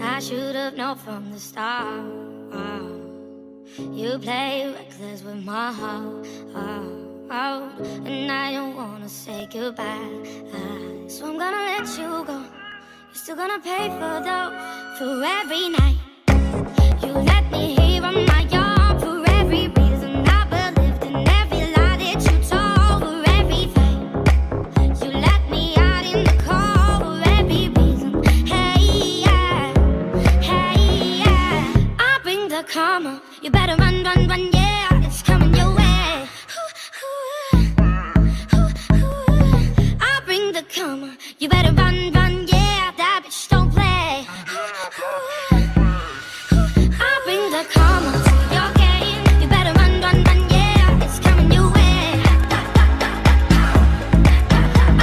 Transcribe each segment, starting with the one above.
I should have known from the start. You play reckless with my heart. And I don't wanna say goodbye. So I'm gonna let you go. You're still gonna pay for every night. You let me hear on my arm for every reason I believed in every lie that you told for every fight. You let me out in the cold for every reason. Hey, yeah, I'll bring the karma. You better run, yeah, it's coming your way. I'll bring the karma. You better run, yeah, that bitch don't play. I'll bring the karma to your game. You better run, yeah, it's coming your way.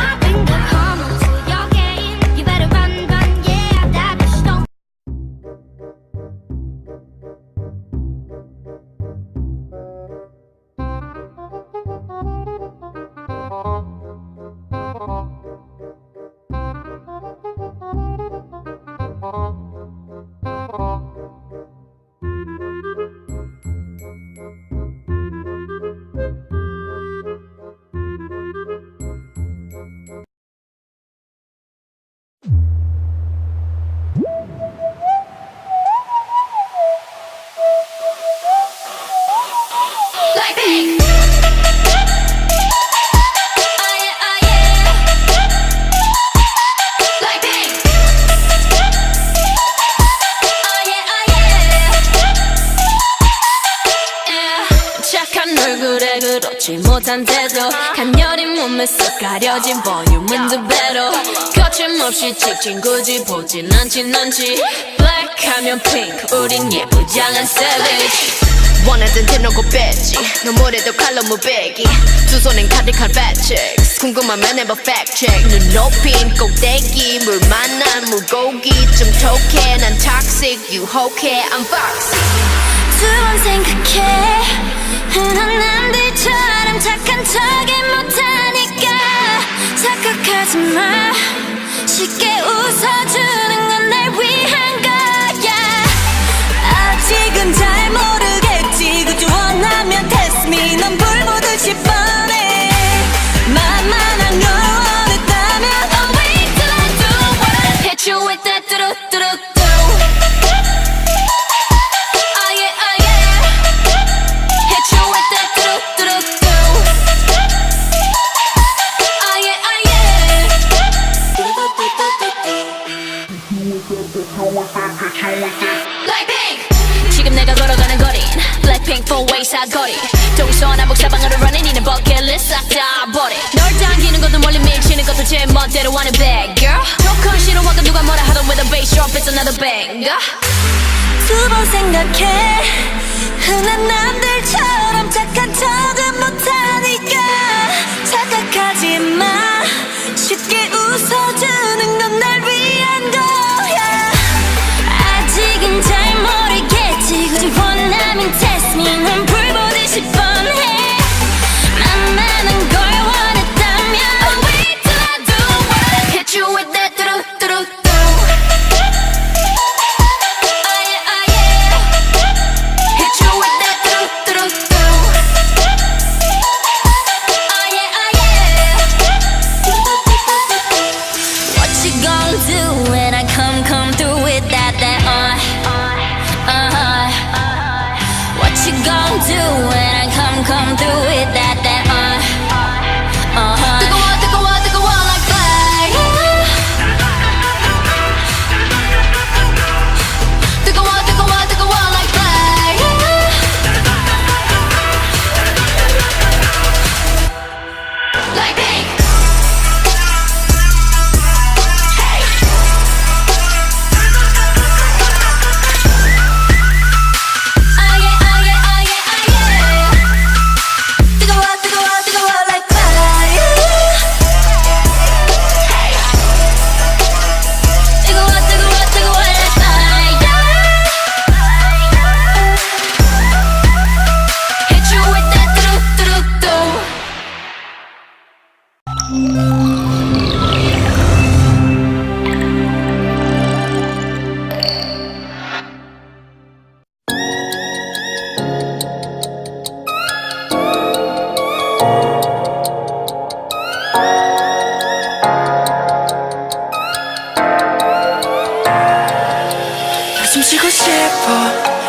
I'll bring the karma to your game. You better run, yeah, that bitch don't. 못한 태도 간녀린 몸에 쏙 가려진 볼륨은 두 배로 거침없이 찍힌 굳이 보진 않진 않지 블랙하면 핑크 우린 예쁘장한 savage 원하던 대놓고 뺐지 너무래도 칼로 무배기 두 손엔 카드칼 배치ks 궁금하면 해봐 fact check 눈 높인 꼭대기 물 만난 물고기 좀 톡해 난 toxic 유혹해 I'm foxy 두 번 생각해 흔한 남들처럼 착한 척이 못하니까 착각하지 마 쉽게 웃어주는 건 날 위한 거야 아직은 잘 모르겠지 그저 원하면 test me 넌 불 보듯이 뻔해 만만한 걸 원했다면 I'll wait till I do what I hit you with that 뚜루뚜루 지금 내가 걸어가는 거린 Blackpink 4-way 사거리 동서남북 사방으로 running 이는 버킷리스트 싹 다 버려 널 당기는 것도 멀리 밀치는 것도 제 멋대로 하는 bad girl 조건 싫어하고 누가 뭐라 하던 with a bass drop it's another banger 두 번 생각해 흔한 남들처럼 착한 척은 못하니까 착각하지 마 쉽게 웃어주는 건 날 위한 거야 아직은 잘 모르겠지 굳이 원하면 test me 넌 불 보듯이 뻔해 만만한 걸 원했다면 I'll wait till I do what I hit you with that 뚜루뚜루 come through with that 뜨거워 like fire 뜨거워 like fire like pink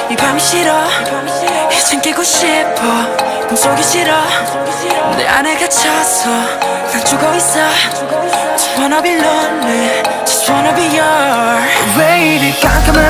이 밤이 싫어 이젠 깨고 싶어 꿈속이 싫어 내 안에 갇혀서 난 죽어있어 Just wanna be lonely Just wanna be yours 왜 이리 깜깜한